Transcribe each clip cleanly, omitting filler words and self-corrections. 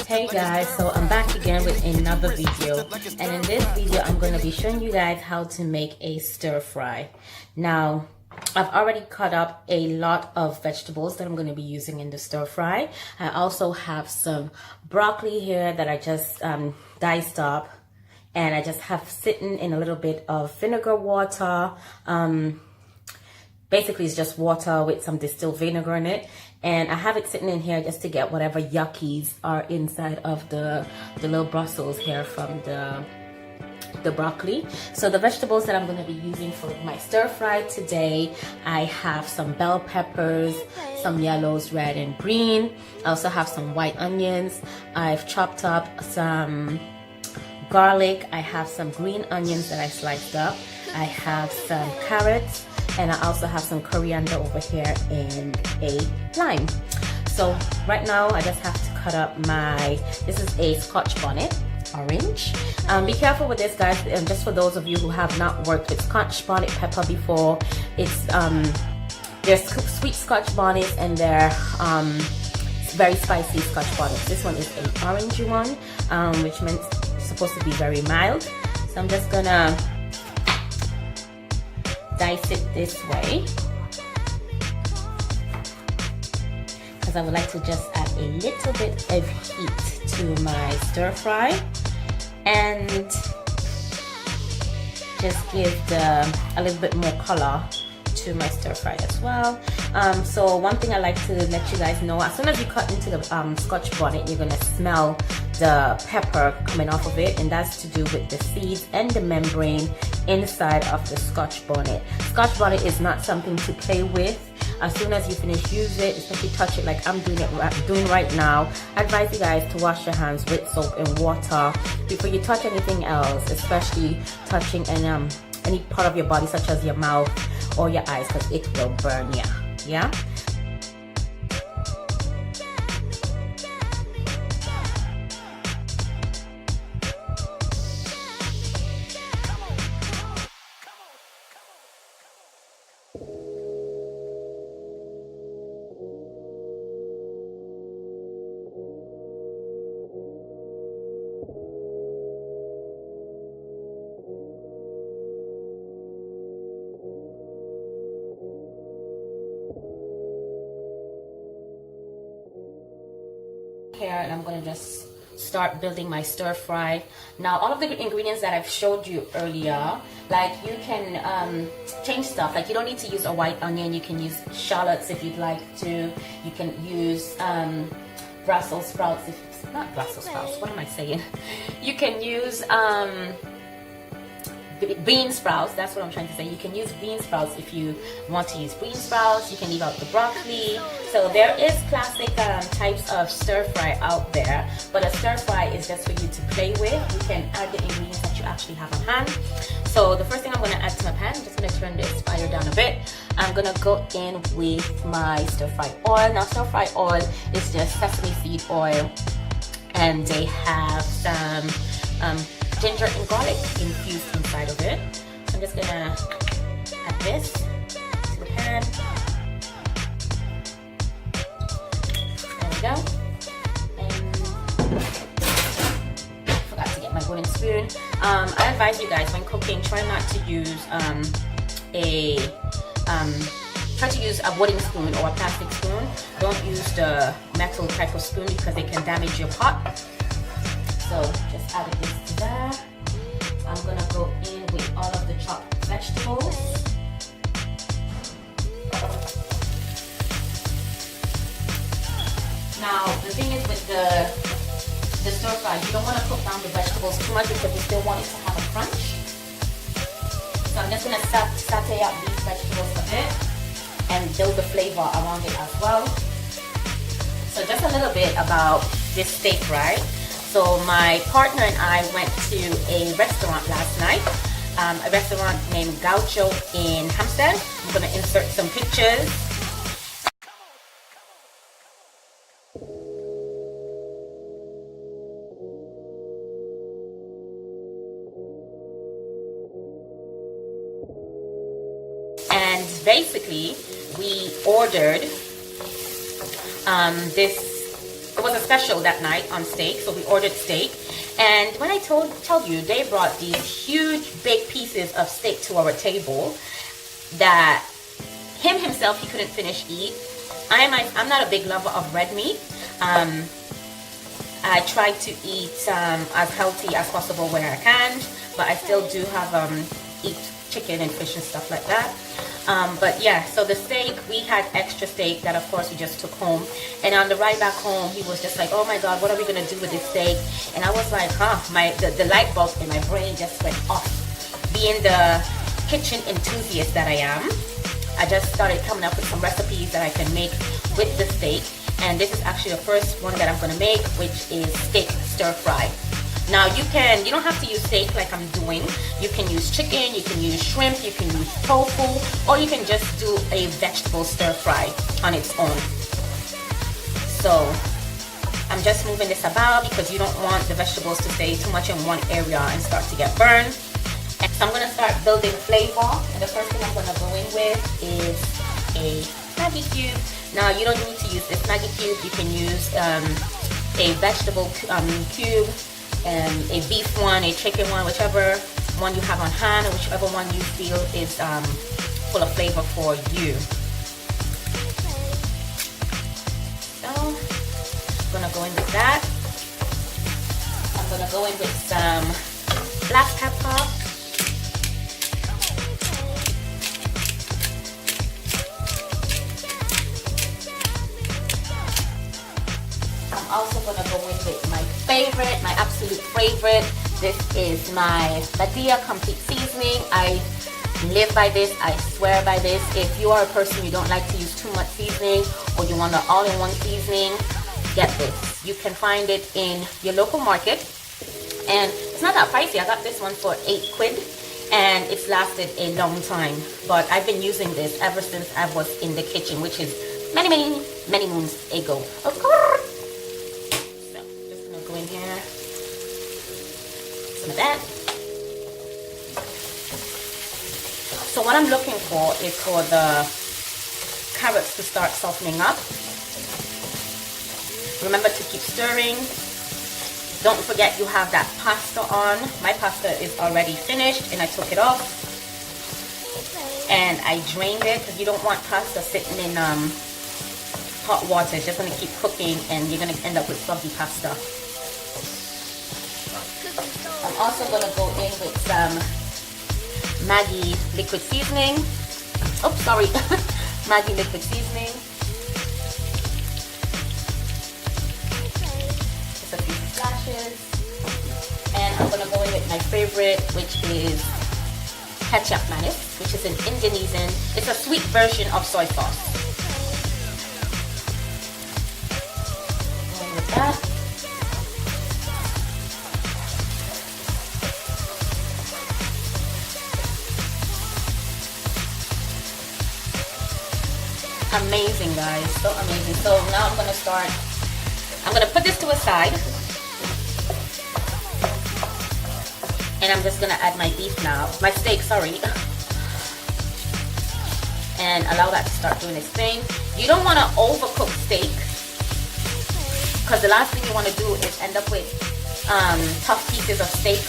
Hey guys, so I'm back again with another video, and in this video I'm going to be showing you guys how to make a stir fry. Now I've already cut up a lot of vegetables that I'm going to be using in the stir fry. I also have some broccoli here that I just diced up, and I just have sitting in a little bit of vinegar water. Basically it's just water with some distilled vinegar in it, and I have it sitting in here just to get whatever yuckies are inside of the little Brussels here from the broccoli. So the vegetables that I'm going to be using for my stir fry today, I have some bell peppers, some yellows, red and green. I also have some white onions. I've chopped up some garlic. I have some green onions that I sliced up. I have some carrots, and I also have some coriander over here and a lime. So right now I just have to cut up this is a Scotch bonnet orange. Be careful with this, guys, and just for those of you who have not worked with Scotch bonnet pepper before, there's sweet Scotch bonnets and they're very spicy Scotch bonnets. This one is an orangey one, which means it's supposed to be very mild. So I'm just gonna dice it this way because I would like to just add a little bit of heat to my stir fry and just give a little bit more color to my stir fry as well. So one thing I like to let you guys know, as soon as you cut into the Scotch bonnet, you're gonna smell the pepper coming off of it, and that's to do with the seeds and the membrane inside of the Scotch bonnet. Scotch bonnet is not something to play with. As soon as you finish use it, especially touch it like I'm doing right now, I advise you guys to wash your hands with soap and water before you touch anything else, especially touching any part of your body such as your mouth or your eyes, because it will burn you. Yeah. Here, and I'm going to just start building my stir fry. Now all of the ingredients that I've showed you earlier, like you can change stuff, like you don't need to use a white onion, you can use shallots if you'd like to, you can use Brussels sprouts, not Brussels sprouts, what am I saying, you can use bean sprouts, that's what I'm trying to say. You can use bean sprouts if you want to use bean sprouts. You can leave out the broccoli. So there is classic types of stir fry out there, but a stir fry is just for you to play with. You can add the ingredients that you actually have on hand. So the first thing I'm going to add to my pan, I'm just going to turn this fire down a bit. I'm going to go in with my stir fry oil. Now stir fry oil is just sesame seed oil, and they have some ginger and garlic infused inside of it. So I'm just gonna add this to the pan. There we go. And forgot to get my wooden spoon. I advise you guys when cooking, try not to use try to use a wooden spoon or a plastic spoon. Don't use the metal type of spoon because it can damage your pot. So just added this to that. I'm gonna go in with all of the chopped vegetables. Now the thing is with the stir fry, you don't want to cook down the vegetables too much because you still want it to have a crunch. So I'm just gonna saute out these vegetables a bit and build the flavor around it as well. So just a little bit about this steak, right? So my partner and I went to a restaurant last night, a restaurant named Gaucho in Hampstead. I'm going to insert some pictures. And basically we ordered this it was a special that night on steak, so we ordered steak. And when I told you, they brought these huge big pieces of steak to our table that him himself, he couldn't finish eat. I'm not a big lover of red meat. I try to eat as healthy as possible where I can, but I still do have eat chicken and fish and stuff like that. But yeah, so the steak, we had extra steak that of course we just took home. And on the ride back home, he was just like, oh my God, what are we gonna do with this steak? And I was like, the light bulb in my brain just went off. Being the kitchen enthusiast that I am, I just started coming up with some recipes that I can make with the steak. And this is actually the first one that I'm gonna make, which is steak stir fry. Now you don't have to use steak like I'm doing. You can use chicken, you can use shrimp, you can use tofu, or you can just do a vegetable stir fry on its own. So I'm just moving this about because you don't want the vegetables to stay too much in one area and start to get burned. And so I'm gonna start building flavor. And the first thing I'm gonna go in with is a Maggi cube. Now you don't need to use this Maggi cube. You can use a vegetable cube. A beef one, a chicken one, whichever one you have on hand, or whichever one you feel is full of flavor for you. So, I'm gonna go in with that. I'm gonna go in with some black pepper. I'm also gonna go in with my favorite, my absolute favorite. This is my Badia Complete Seasoning. I live by this. I swear by this. If you are a person you don't like to use too much seasoning, or you want an all-in-one seasoning, get this. You can find it in your local market, and it's not that pricey. I got this one for 8 quid, and it's lasted a long time. But I've been using this ever since I was in the kitchen, which is many moons ago. Of course. In here, some of that. So what I'm looking for is for the carrots to start softening up. Remember to keep stirring. Don't forget you have that pasta on. My pasta is already finished and I took it off and I drained it, because you don't want pasta sitting in hot water. It's just going to keep cooking and you're going to end up with soggy pasta. I'm also going to go in with some Maggi liquid seasoning. Oh, sorry. Maggi liquid seasoning. Just a few splashes. And I'm going to go in with my favorite, which is kecap manis, which is an Indonesian. It's a sweet version of soy sauce. Going with that. Amazing, guys, so amazing. So now I'm gonna put this to a side, and I'm just gonna add my beef now, my steak, sorry, and allow that to start doing its thing. You don't want to overcook steak, because the last thing you want to do is end up with tough pieces of steak.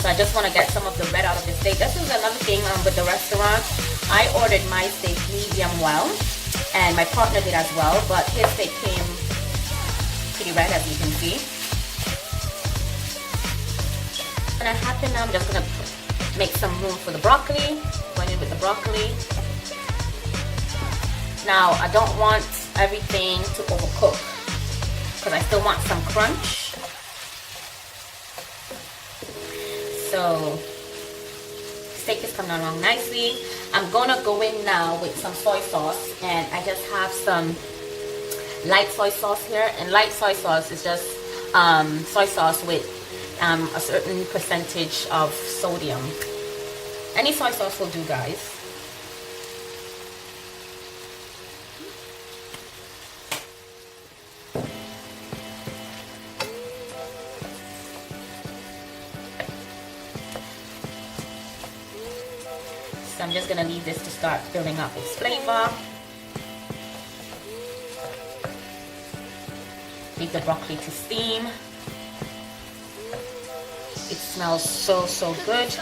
So I just want to get some of the red out of the steak. This is another thing with the restaurant. I ordered my steak medium well, and my partner did as well, but his steak came pretty red, as you can see. And I happen now, I'm just going to make some room for the broccoli. Going in with the broccoli. Now, I don't want everything to overcook, because I still want some crunch. So, steak is coming along nicely. I'm gonna go in now with some soy sauce, and I just have some light soy sauce here. And light soy sauce is just soy sauce with a certain percentage of sodium. Any soy sauce will do, guys. So I'm just gonna leave this to start building up its flavor. leave the broccoli to steam. It smells so, so good.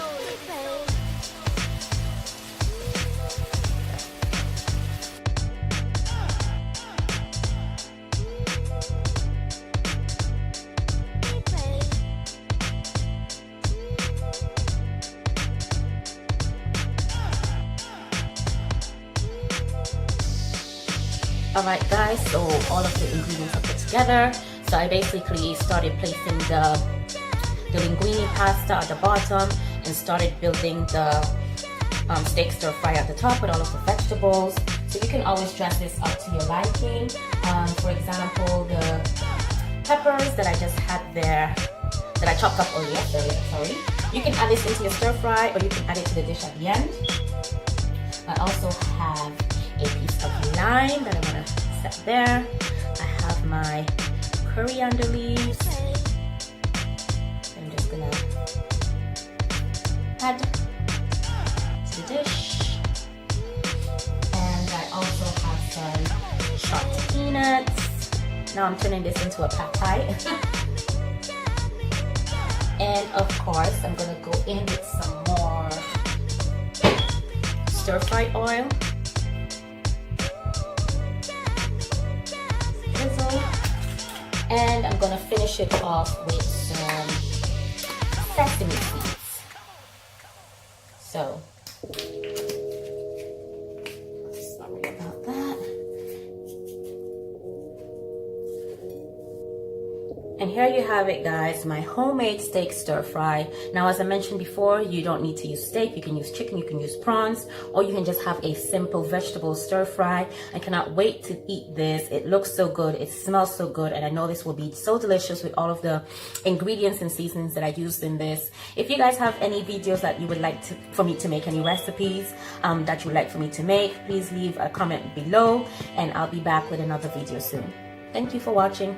Alright guys, so all of the ingredients are put together. So I basically started placing the linguine pasta at the bottom and started building the steak stir fry at the top with all of the vegetables. So you can always dress this up to your liking. For example, the peppers that I just had there, that I chopped up earlier, sorry. You can add this into your stir fry, or you can add it to the dish at the end. I also have a piece of lime that I'm gonna set there. I have my coriander leaves. I'm just gonna add to the dish. And I also have some chopped peanuts. Now I'm turning this into a pad thai. And of course, I'm gonna go in with some more stir-fry oil. And I'm gonna finish it off with some sesame seeds. So, sorry about that. And here you have it guys, my homemade steak stir fry. Now as I mentioned before, you don't need to use steak, you can use chicken, you can use prawns, or you can just have a simple vegetable stir fry. I cannot wait to eat this. It looks so good, it smells so good, and I know this will be so delicious with all of the ingredients and seasonings that I used in this. If you guys have any videos that you would like for me to make, any recipes that you would like for me to make, please leave a comment below and I'll be back with another video soon. Thank you for watching.